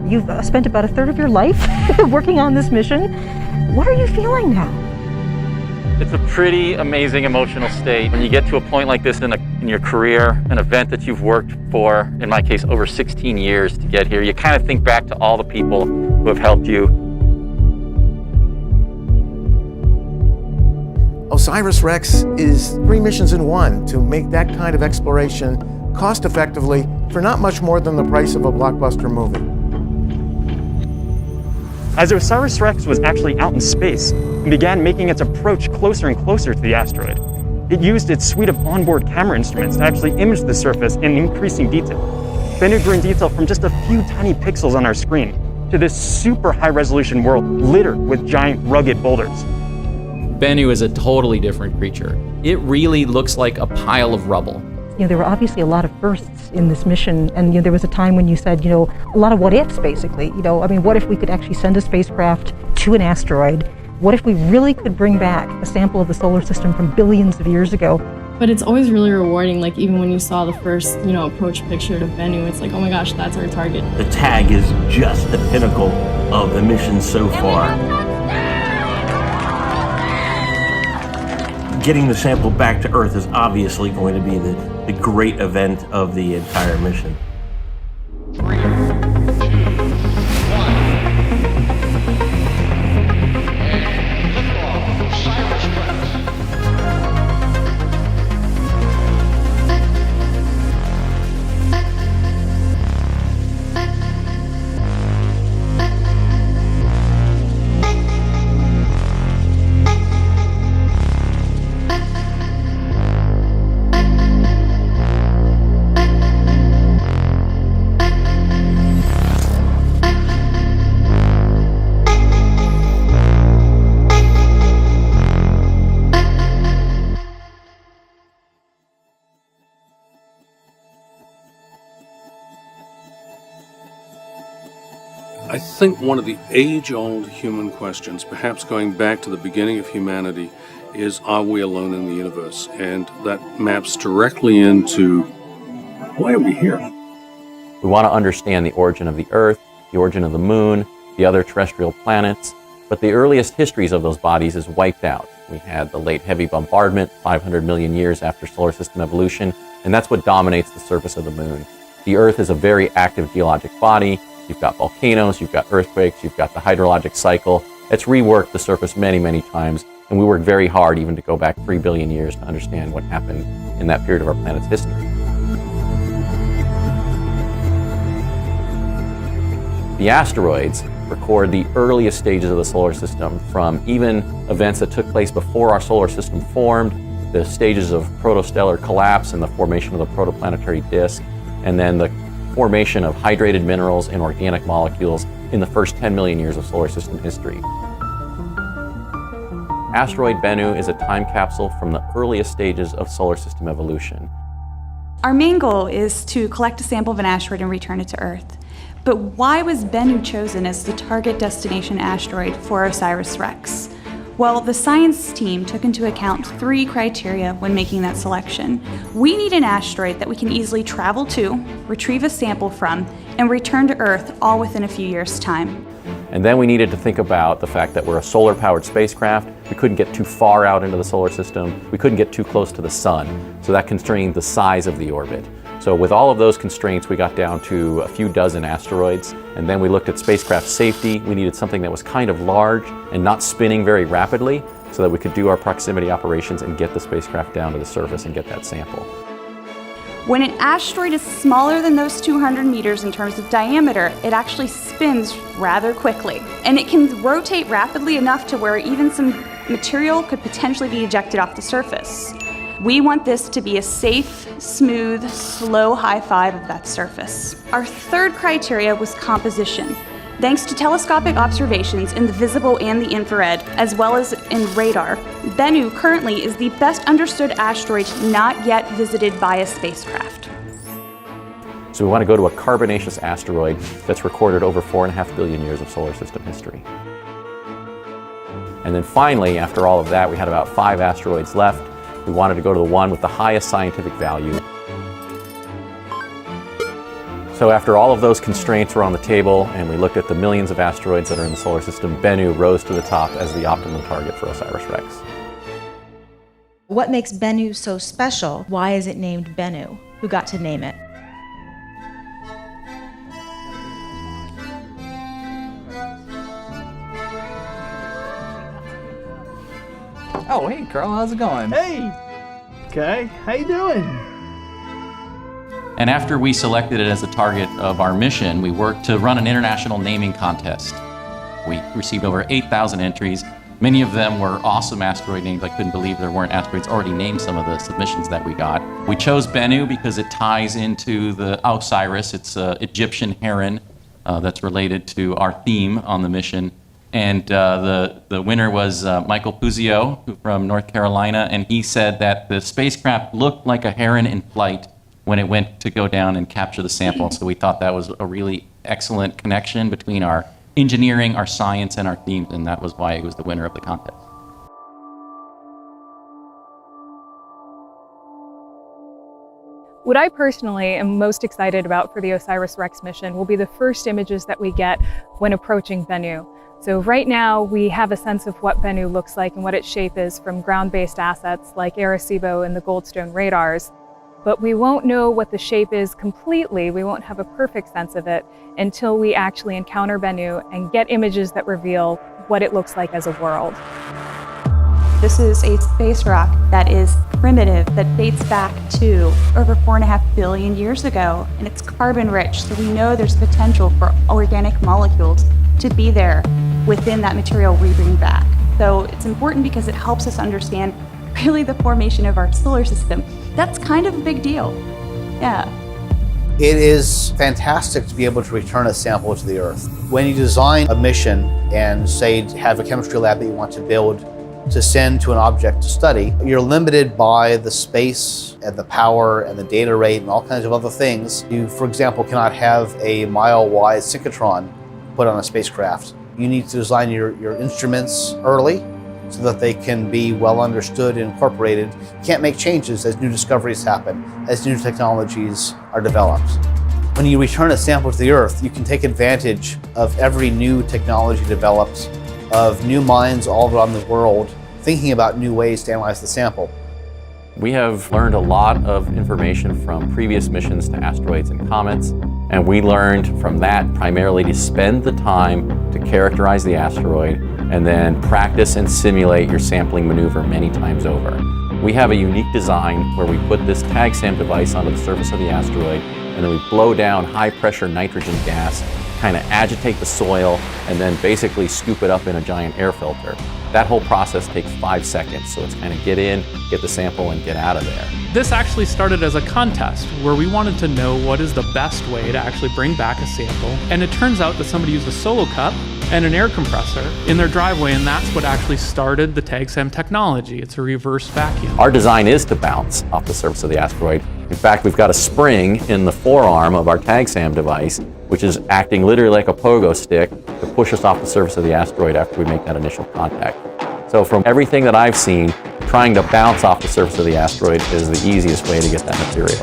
You've spent about a third of your life working on this mission. What are you feeling now? It's a pretty amazing emotional state when you get to a point like this in your career, an event that you've worked for, in my case, over 16 years to get here. You kind of think back to all the people who have helped you. OSIRIS-REx is 3 missions in one to make that kind of exploration cost effectively for not much more than the price of a blockbuster movie. As OSIRIS-REx was actually out in space and began making its approach closer and closer to the asteroid, it used its suite of onboard camera instruments to actually image the surface in increasing detail. Bennu grew in detail from just a few tiny pixels on our screen to this super high-resolution world littered with giant rugged boulders. Bennu is a totally different creature. It really looks like a pile of rubble. There were obviously a lot of firsts in this mission, and there was a time when you said, a lot of what ifs, basically. What if we could actually send a spacecraft to an asteroid? What if we really could bring back a sample of the solar system from billions of years ago? But it's always really rewarding, like even when you saw the first, approach picture to Bennu, it's like, oh my gosh, that's our target. The tag is just the pinnacle of the mission so far. Getting the sample back to Earth is obviously going to be the great event of the entire mission. 3, 2, 1. And liftoff, OSIRIS-REx. I think one of the age-old human questions, perhaps going back to the beginning of humanity, is, are we alone in the universe? And that maps directly into, why are we here? We want to understand the origin of the Earth, the origin of the Moon, the other terrestrial planets, but the earliest histories of those bodies is wiped out. We had the late heavy bombardment 500 million years after solar system evolution, and that's what dominates the surface of the Moon. The Earth is a very active geologic body. You've got volcanoes, you've got earthquakes, you've got the hydrologic cycle. It's reworked the surface many, many times, and we worked very hard even to go back 3 billion years to understand what happened in that period of our planet's history. The asteroids record the earliest stages of the solar system, from even events that took place before our solar system formed, the stages of protostellar collapse and the formation of the protoplanetary disk, and then the formation of hydrated minerals and organic molecules in the first 10 million years of solar system history. Asteroid Bennu is a time capsule from the earliest stages of solar system evolution. Our main goal is to collect a sample of an asteroid and return it to Earth. But why was Bennu chosen as the target destination asteroid for OSIRIS-REx? Well, the science team took into account 3 criteria when making that selection. We need an asteroid that we can easily travel to, retrieve a sample from, and return to Earth all within a few years' time. And then we needed to think about the fact that we're a solar-powered spacecraft. We couldn't get too far out into the solar system. We couldn't get too close to the sun, so that constrained the size of the orbit. So with all of those constraints, we got down to a few dozen asteroids, and then we looked at spacecraft safety. We needed something that was kind of large and not spinning very rapidly so that we could do our proximity operations and get the spacecraft down to the surface and get that sample. When an asteroid is smaller than those 200 meters in terms of diameter, it actually spins rather quickly. And it can rotate rapidly enough to where even some material could potentially be ejected off the surface. We want this to be a safe, smooth, slow high five of that surface. Our third criteria was composition. Thanks to telescopic observations in the visible and the infrared, as well as in radar, Bennu currently is the best understood asteroid not yet visited by a spacecraft. So we want to go to a carbonaceous asteroid that's recorded over 4.5 billion years of solar system history. And then finally, after all of that, we had about 5 asteroids left. We wanted to go to the one with the highest scientific value. So after all of those constraints were on the table and we looked at the millions of asteroids that are in the solar system, Bennu rose to the top as the optimum target for OSIRIS-REx. What makes Bennu so special? Why is it named Bennu? Who got to name it? Oh, hey, Carl, how's it going? Hey! Okay, how you doing? And after we selected it as a target of our mission, we worked to run an international naming contest. We received over 8,000 entries. Many of them were awesome asteroid names. I couldn't believe there weren't asteroids already named some of the submissions that we got. We chose Bennu because it ties into the Osiris. It's an Egyptian heron that's related to our theme on the mission. And the winner was Michael Philyaw from North Carolina, and he said that the spacecraft looked like a heron in flight when it went to go down and capture the sample. So we thought that was a really excellent connection between our engineering, our science, and our themes, and that was why it was the winner of the contest. What I personally am most excited about for the OSIRIS-REx mission will be the first images that we get when approaching Bennu. So right now we have a sense of what Bennu looks like and what its shape is from ground-based assets like Arecibo and the Goldstone radars. But we won't know what the shape is completely, we won't have a perfect sense of it until we actually encounter Bennu and get images that reveal what it looks like as a world. This is a space rock that is primitive, that dates back to over 4.5 billion years ago, and it's carbon rich, so we know there's potential for organic molecules to be there within that material we bring back. So it's important because it helps us understand really the formation of our solar system. That's kind of a big deal. Yeah. It is fantastic to be able to return a sample to the Earth. When you design a mission and say have a chemistry lab that you want to build to send to an object to study, you're limited by the space and the power and the data rate and all kinds of other things. You, for example, cannot have a mile-wide synchrotron put on a spacecraft. You need to design your instruments early so that they can be well understood and incorporated. You can't make changes as new discoveries happen, as new technologies are developed. When you return a sample to the Earth, you can take advantage of every new technology developed, of new minds all around the world thinking about new ways to analyze the sample. We have learned a lot of information from previous missions to asteroids and comets, and we learned from that primarily to spend the time to characterize the asteroid and then practice and simulate your sampling maneuver many times over. We have a unique design where we put this TAGSAM device onto the surface of the asteroid, and then we blow down high-pressure nitrogen gas, kind of agitate the soil, and then basically scoop it up in a giant air filter. That whole process takes 5 seconds, so it's kind of get in, get the sample, and get out of there. This actually started as a contest where we wanted to know what is the best way to actually bring back a sample, and it turns out that somebody used a solo cup and an air compressor in their driveway, and that's what actually started the TAGSAM technology. It's a reverse vacuum. Our design is to bounce off the surface of the asteroid. In fact, we've got a spring in the forearm of our TAGSAM device, which is acting literally like a pogo stick to push us off the surface of the asteroid after we make that initial contact. So from everything that I've seen, trying to bounce off the surface of the asteroid is the easiest way to get that material.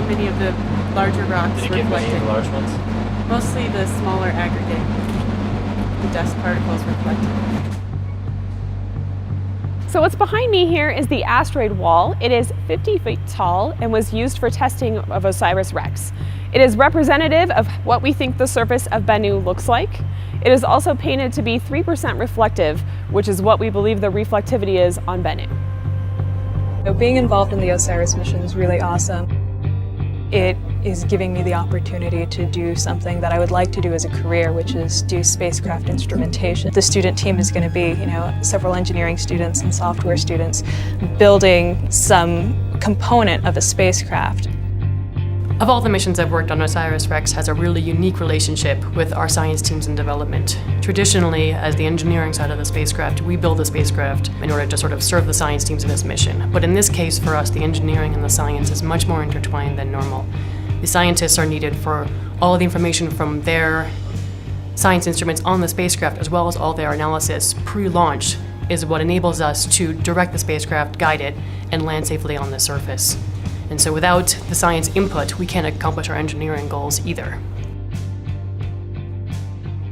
Many of the larger rocks reflected. Large ones? Mostly the smaller aggregate. The dust particles reflected. So what's behind me here is the asteroid wall. It is 50 feet tall and was used for testing of OSIRIS-REx. It is representative of what we think the surface of Bennu looks like. It is also painted to be 3% reflective, which is what we believe the reflectivity is on Bennu. So being involved in the OSIRIS mission is really awesome. It is giving me the opportunity to do something that I would like to do as a career, which is do spacecraft instrumentation. The student team is going to be, several engineering students and software students building some component of a spacecraft. Of all the missions I've worked on, OSIRIS-REx has a really unique relationship with our science teams in development. Traditionally, as the engineering side of the spacecraft, we build the spacecraft in order to sort of serve the science teams in this mission. But in this case, for us, the engineering and the science is much more intertwined than normal. The scientists are needed for all of the information from their science instruments on the spacecraft, as well as all their analysis pre-launch, is what enables us to direct the spacecraft, guide it, and land safely on the surface. And so without the science input, we can't accomplish our engineering goals either.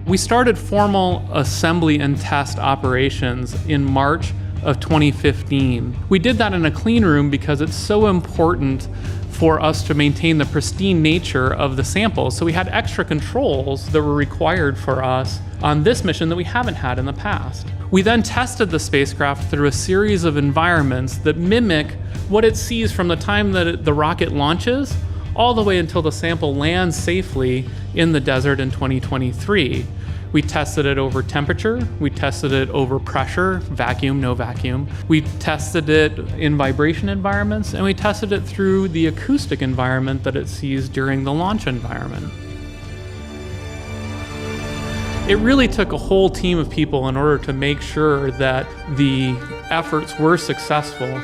We started formal assembly and test operations in March of 2015. We did that in a clean room because it's so important for us to maintain the pristine nature of the samples. So we had extra controls that were required for us on this mission that we haven't had in the past. We then tested the spacecraft through a series of environments that mimic what it sees from the time that the rocket launches all the way until the sample lands safely in the desert in 2023. We tested it over temperature, we tested it over pressure, vacuum, no vacuum. We tested it in vibration environments, and we tested it through the acoustic environment that it sees during the launch environment. It really took a whole team of people in order to make sure that the efforts were successful.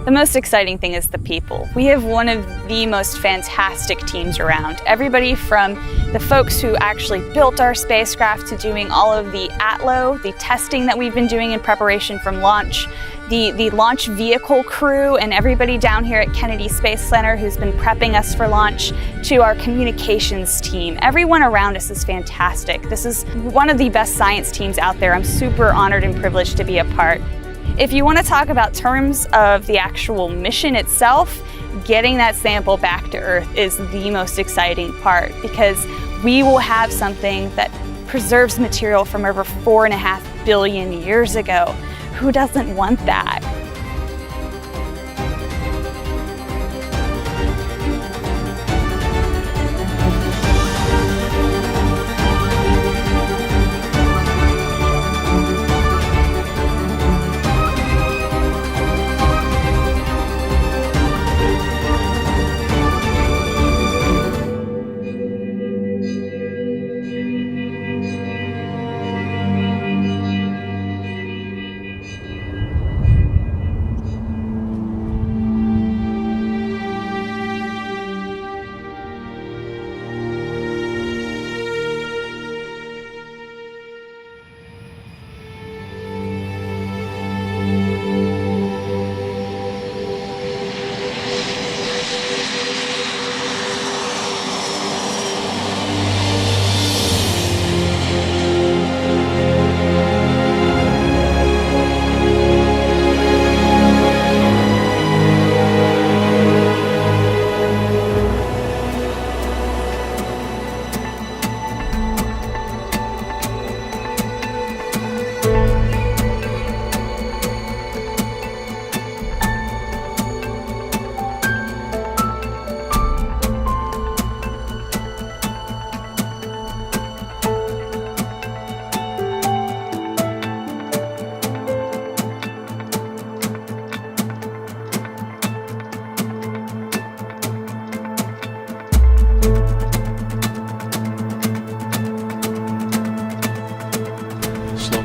The most exciting thing is the people. We have one of the most fantastic teams around. Everybody from the folks who actually built our spacecraft to doing all of the ATLO, the testing that we've been doing in preparation from launch, the launch vehicle crew, and everybody down here at Kennedy Space Center who's been prepping us for launch, to our communications team. Everyone around us is fantastic. This is one of the best science teams out there. I'm super honored and privileged to be a part. If you want to talk about terms of the actual mission itself, getting that sample back to Earth is the most exciting part, because we will have something that preserves material from over 4.5 billion years ago. Who doesn't want that?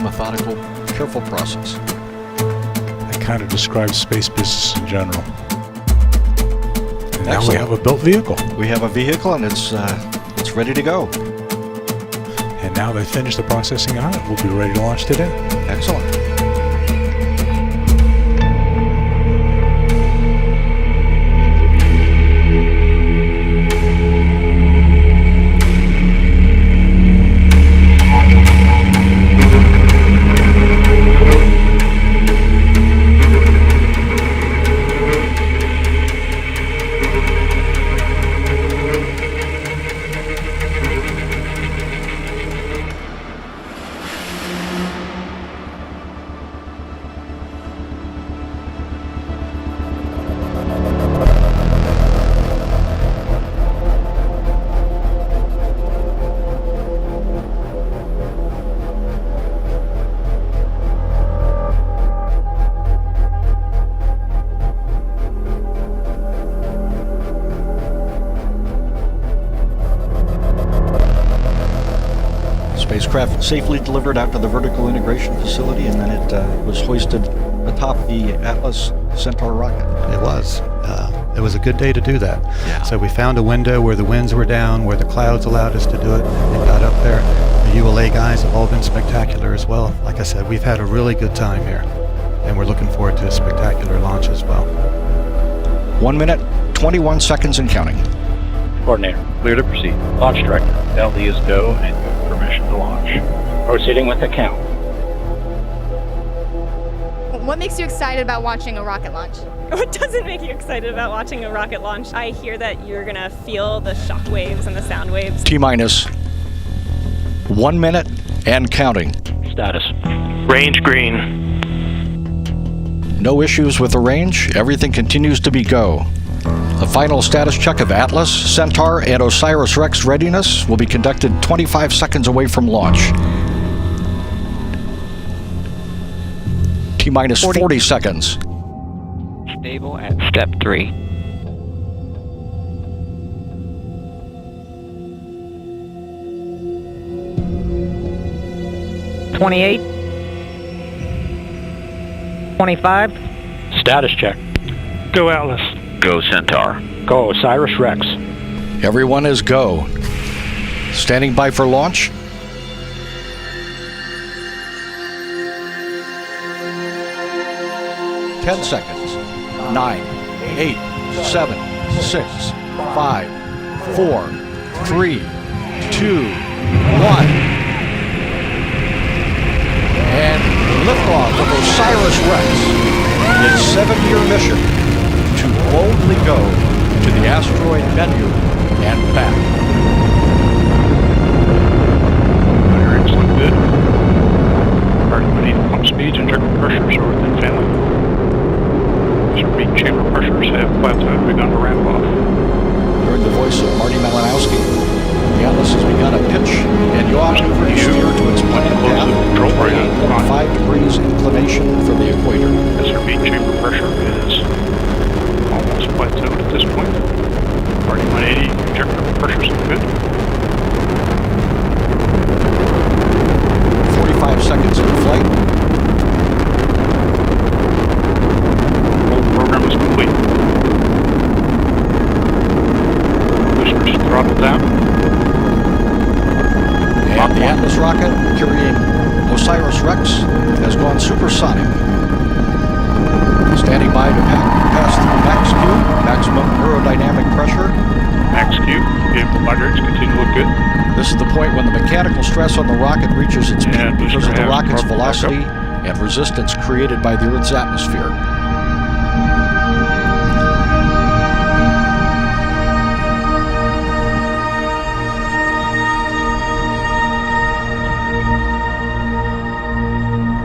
Methodical, careful process. That kind of describes space business in general. And Now we have a built vehicle. We have a vehicle, and it's ready to go. And now they finished the processing on it. We'll be ready to launch today. Excellent. Spacecraft safely delivered out to the vertical integration facility, and then it was hoisted atop the Atlas Centaur rocket. It was. It was a good day to do that. Yeah. So we found a window where the winds were down, where the clouds allowed us to do it, and got up there. The ULA guys have all been spectacular as well. Like I said, we've had a really good time here, and we're looking forward to a spectacular launch as well. 1 minute, 21 seconds and counting. Coordinator, clear to proceed. Launch director, LD is go and you have permission to launch. Proceeding with the count. What makes you excited about watching a rocket launch? What doesn't make you excited about watching a rocket launch? I hear that you're gonna feel the shock waves and the sound waves. T-minus 1 minute and counting. Status. Range green. No issues with the range. Everything continues to be go. The final status check of Atlas, Centaur, and OSIRIS-REx readiness will be conducted 25 seconds away from launch. T-minus 40 seconds. Stable at step 3. $28. 25. Status check. Go Atlas. Go Centaur. Go OSIRIS-REx. Everyone is go. Standing by for launch. Ten seconds. 9, 8, 7, 6, 5, 4, 3, 2, 1. And liftoff of OSIRIS-REx. Its 7-year mission to boldly go to the asteroid Bennu and back. Bearings look good. Starting pump speeds and trigger pressures are within family. Repeat chamber pressures have plateaued, begun to ramp off. Heard the voice of Marty Malinowski. The Atlas has begun a pitch and yaw to steer to its planned path, 8.5 degrees inclination from the equator. This repeat chamber pressure is almost plateaued at this point. Marty 180, injector pressures are good. 45 seconds in flight. Program is complete. Boosters throttled down. And the Atlas rocket carrying OSIRIS-REx has gone supersonic. Standing by to pass through max Q, maximum aerodynamic pressure. Max Q, vehicle hydrates continue to look good. This is the point when the mechanical stress on the rocket reaches its peak because of the rocket's velocity and resistance created by the Earth's atmosphere.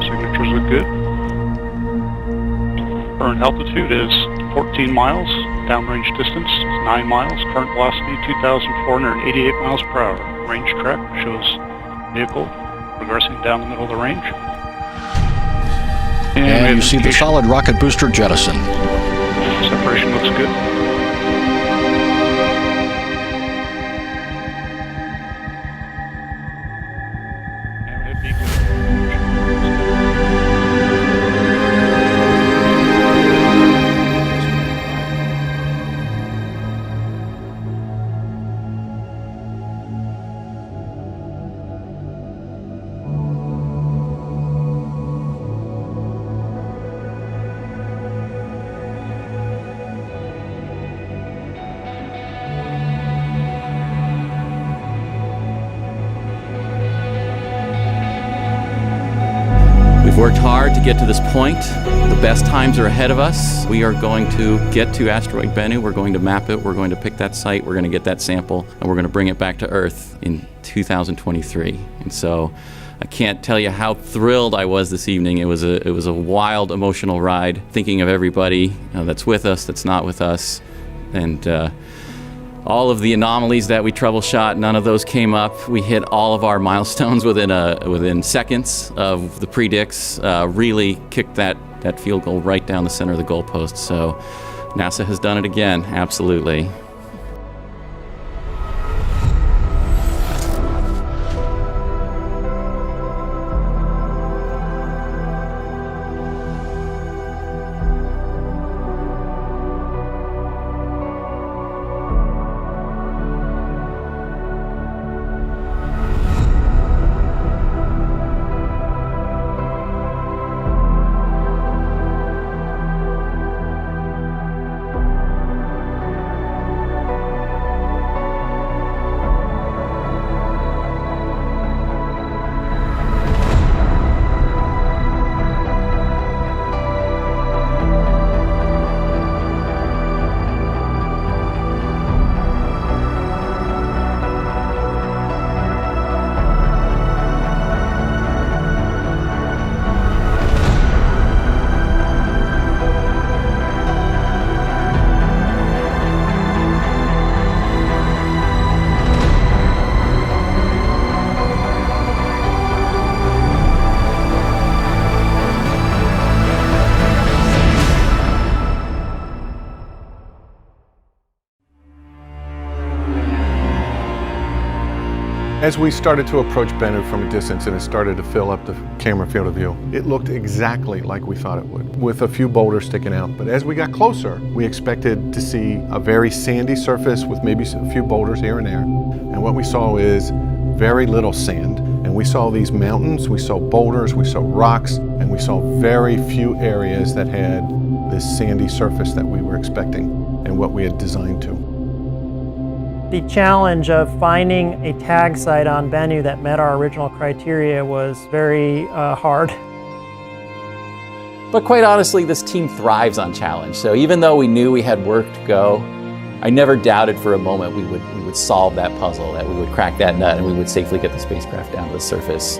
Signatures look good. Current altitude is 14 miles. Downrange distance is 9 miles. Current velocity 2,488 miles per hour. Range track shows vehicle progressing down the middle of the range. And you see the solid rocket booster jettison. Separation looks good. We've worked hard to get to this point. The best times are ahead of us. We are going to get to asteroid Bennu. We're going to map it. We're going to pick that site. We're going to get that sample, and we're going to bring it back to Earth in 2023. And so I can't tell you how thrilled I was this evening. It was a wild, emotional ride, thinking of everybody that's with us, that's not with us, and all of the anomalies that we troubleshot, none of those came up. We hit all of our milestones within seconds of the predicts. Really kicked that field goal right down the center of the goalpost. So NASA has done it again, absolutely. As we started to approach Bennu from a distance and it started to fill up the camera field of view, it looked exactly like we thought it would, with a few boulders sticking out. But as we got closer, we expected to see a very sandy surface with maybe a few boulders here and there. And what we saw is very little sand. And we saw these mountains, we saw boulders, we saw rocks, and we saw very few areas that had this sandy surface that we were expecting and what we had designed to. The challenge of finding a tag site on Bennu that met our original criteria was very hard. But quite honestly, this team thrives on challenge. So even though we knew we had work to go, I never doubted for a moment we would solve that puzzle, that we would crack that nut, and we would safely get the spacecraft down to the surface.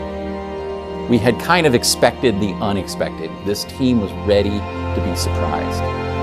We had kind of expected the unexpected. This team was ready to be surprised.